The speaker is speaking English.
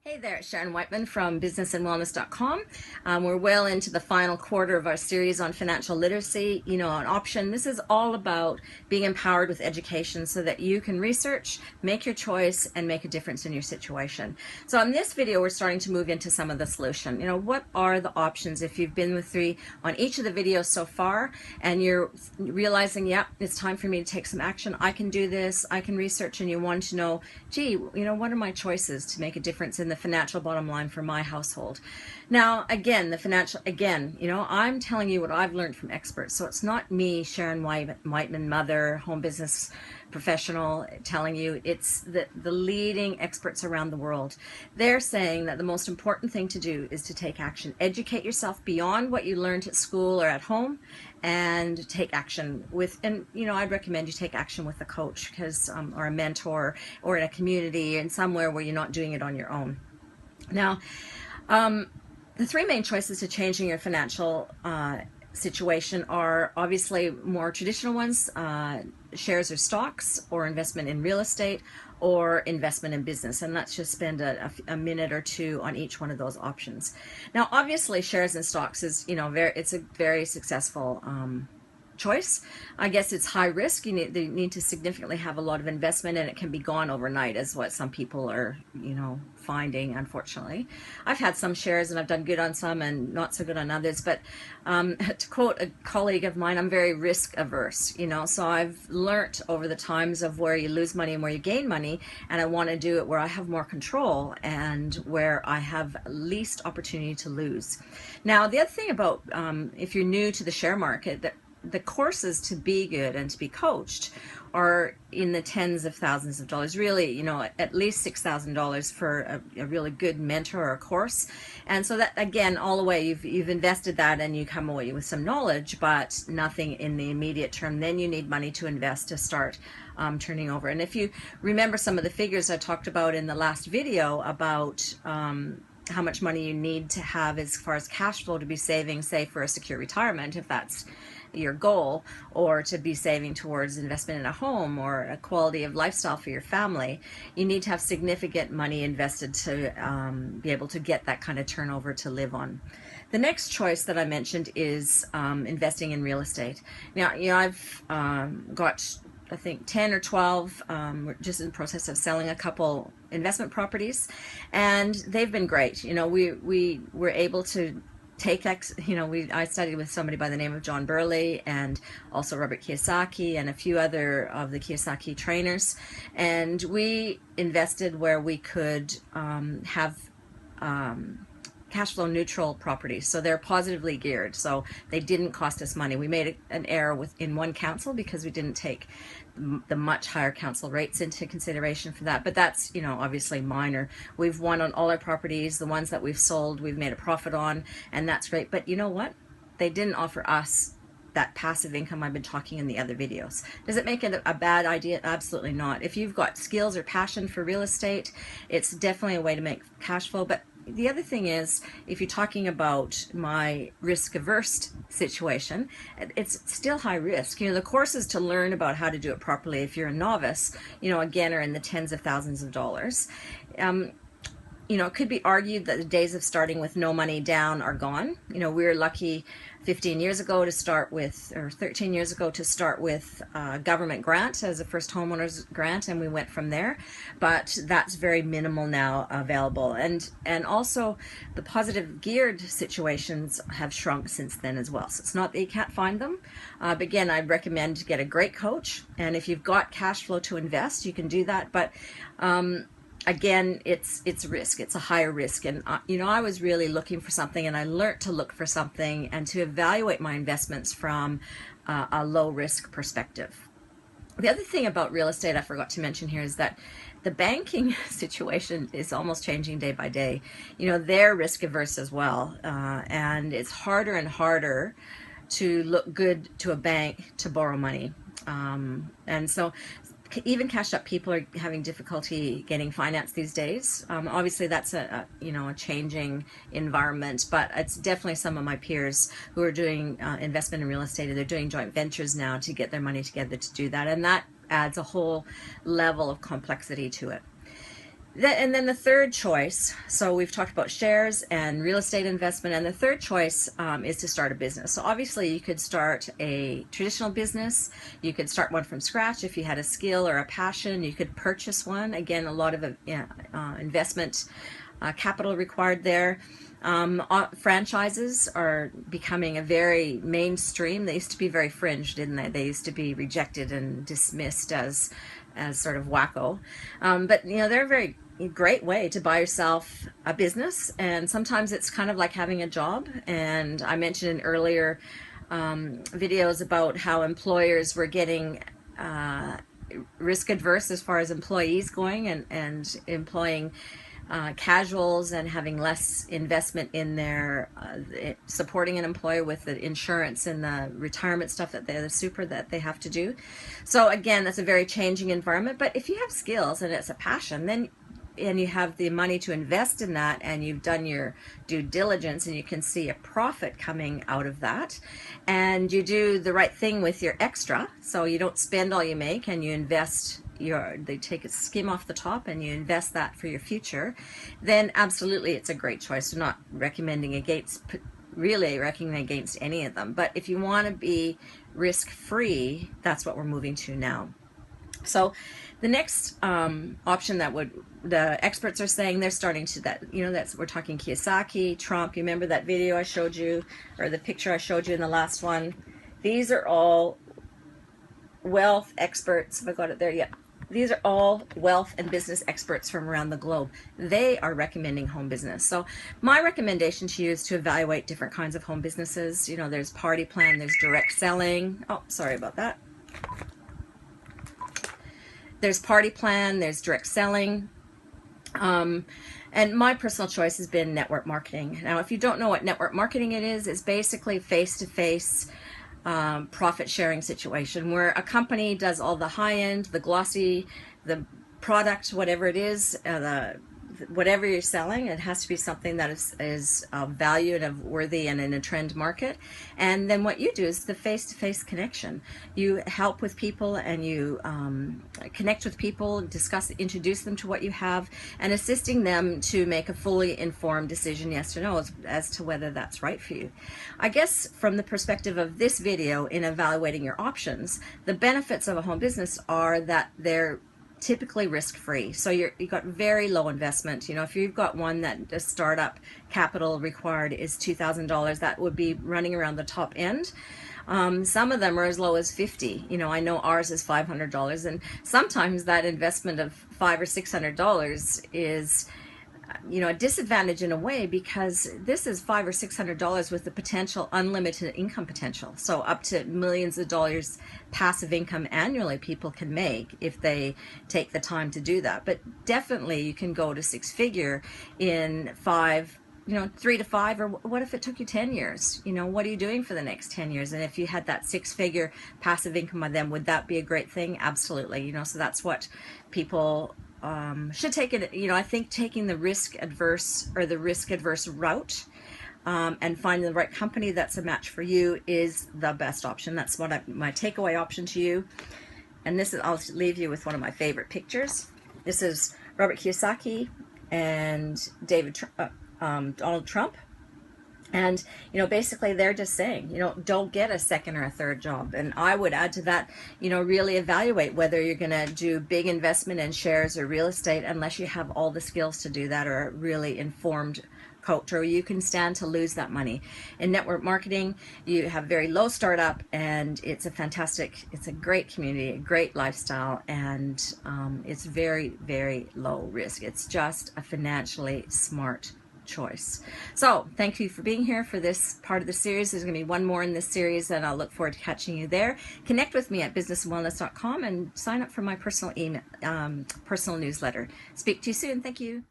Hey there, it's Sharon Whiteman from businessandwellness.com. We're well into the final quarter of our series on financial literacy, an option. This is all about being empowered with education so that you can research, make your choice, and make a difference in your situation. So in this video, we're starting to move into some of the solution. What are the options if you've been with me on each of the videos so far and you're realizing, yeah, it's time for me to take some action. I can do this, I can research, and you want to know, gee, what are my choices to make a difference in the financial bottom line for my household. Now, again, I'm telling you what I've learned from experts. So it's not me, Sharon Whiteman, mother, home business professional, telling you. It's the leading experts around the world. They're saying that the most important thing to do is to take action. Educate yourself beyond what you learned at school or at home, and take action with, and I'd recommend you take action with a coach, because or a mentor, or in a community and somewhere where you're not doing it on your own. Now, the three main choices to changing your financial situation are obviously more traditional ones: shares or stocks, or investment in real estate, or investment in business. And let's just spend a minute or two on each one of those options. Now, obviously, shares and stocks is, it's a very successful choice. I guess it's high risk. They need to significantly have a lot of investment, and it can be gone overnight, is what some people are, finding, unfortunately. I've had some shares and I've done good on some and not so good on others, but to quote a colleague of mine, I'm very risk averse, so I've learnt over the times of where you lose money and where you gain money, and I want to do it where I have more control and where I have least opportunity to lose. Now, the other thing about if you're new to the share market, that the courses to be good and to be coached are in the tens of thousands of dollars, really, at least $6,000 for a really good mentor or a course. And so that, again, all the way, you've invested that and you come away with some knowledge, but nothing in the immediate term. Then you need money to invest to start turning over. And if you remember some of the figures I talked about in the last video about how much money you need to have as far as cash flow to be saving, say, for a secure retirement, if that's your goal, or to be saving towards investment in a home or a quality of lifestyle for your family, you need to have significant money invested to be able to get that kind of turnover to live on. The next choice that I mentioned is investing in real estate. Now, I've got, I think, 10 or 12, we're just in the process of selling a couple investment properties, and they've been great. We were able to take I studied with somebody by the name of John Burley, and also Robert Kiyosaki, and a few other of the Kiyosaki trainers, and we invested where we could have cash flow neutral properties. So they're positively geared, so they didn't cost us money. We made an error in one council because we didn't take the much higher council rates into consideration for that, but that's obviously minor. We've won on all our properties. The ones that we've sold, we've made a profit on, and that's great. But you know what? They didn't offer us that passive income I've been talking in the other videos. Does it make it a bad idea? Absolutely not. If you've got skills or passion for real estate, it's definitely a way to make cash flow. But the other thing is, if you're talking about my risk-averse situation, it's still high risk. The courses to learn about how to do it properly, if you're a novice, again, are in the tens of thousands of dollars. It could be argued that the days of starting with no money down are gone. We were lucky 15 years ago to start with, or 13 years ago to start with a government grant as a first homeowners grant, and we went from there. But that's very minimal now available. And also the positive geared situations have shrunk since then as well. So it's not that you can't find them. But again, I'd recommend to get a great coach. And if you've got cash flow to invest, you can do that. But again, it's risk. It's a higher risk. And I was really looking for something, and I learned to look for something and to evaluate my investments from a low risk perspective. The other thing about real estate I forgot to mention here is that the banking situation is almost changing day by day. They're risk averse as well, and it's harder and harder to look good to a bank to borrow money. And so even cashed up people are having difficulty getting finance these days. Obviously that's a changing environment, but it's definitely some of my peers who are doing investment in real estate, and they're doing joint ventures now to get their money together to do that, and that adds a whole level of complexity to it. And then the third choice, so we've talked about shares and real estate investment, and the third choice is to start a business. So obviously you could start a traditional business, you could start one from scratch if you had a skill or a passion, you could purchase one. Again, a lot of investment capital required there. Franchises are becoming a very mainstream. They used to be very fringe, didn't they? They used to be rejected and dismissed as sort of wacko. But you know, they're a very great way to buy yourself a business, and sometimes it's kind of like having a job. And I mentioned in earlier videos about how employers were getting risk adverse as far as employees going, and employing casuals and having less investment in their supporting an employer with the insurance and the retirement stuff that the super that they have to do. So again, that's a very changing environment. But if you have skills and it's a passion, then and you have the money to invest in that, and you've done your due diligence, and you can see a profit coming out of that, and you do the right thing with your extra, so you don't spend all you make, and you invest they take a skim off the top and you invest that for your future, then absolutely it's a great choice. I'm not recommending against any of them, but if you want to be risk-free, that's what we're moving to now. So the next option that the experts are saying, they're starting to we're talking Kiyosaki, Trump. You remember that video I showed you, or the picture I showed you in the last one? These are all wealth experts. Have I got it there? Yeah. These are all wealth and business experts from around the globe. They are recommending home business. So my recommendation to you is to evaluate different kinds of home businesses. You know, there's Party Plan, there's direct selling. Oh, sorry about that. There's Party Plan, there's direct selling. And my personal choice has been network marketing. Now, if you don't know what network marketing it is, it's basically face-to-face profit sharing situation where a company does all the high end, the glossy, the product, whatever it is, whatever you're selling, it has to be something that is valued and worthy and in a trend market. And then what you do is the face-to-face connection. You help with people, and you connect with people, introduce them to what you have, and assisting them to make a fully informed decision, yes or no, as to whether that's right for you. I guess from the perspective of this video in evaluating your options, the benefits of a home business are that they're typically risk-free. So you've got very low investment. You know, if you've got one that the startup capital required is $2,000, that would be running around the top end. Some of them are as low as $50. You know, I know ours is $500, and sometimes that investment of $500 or $600 is, you know, a disadvantage in a way, because this is $500 or $600 with the potential unlimited income potential. So up to millions of dollars passive income annually people can make if they take the time to do that. But definitely you can go to six-figure in 3 to 5, or what if it took you 10 years? You know, what are you doing for the next 10 years? And if you had that six-figure passive income on them, would that be a great thing? Absolutely. You know, so that's what people should take it. You know, I think taking the risk adverse route and finding the right company that's a match for you is the best option. That's what my takeaway option to you. And this is, I'll leave you with one of my favorite pictures. This is Robert Kiyosaki and Donald Trump. And, you know, basically they're just saying, you know, don't get a second or a third job. And I would add to that, you know, really evaluate whether you're going to do big investment in shares or real estate unless you have all the skills to do that, or a really informed coach, or you can stand to lose that money. In network marketing, you have very low startup, and it's a great community, a great lifestyle, and it's very, very low risk. It's just a financially smart choice. So thank you for being here for this part of the series. There's going to be one more in this series, and I'll look forward to catching you there. Connect with me at businessandwellness.com and sign up for my personal newsletter. Speak to you soon. Thank you.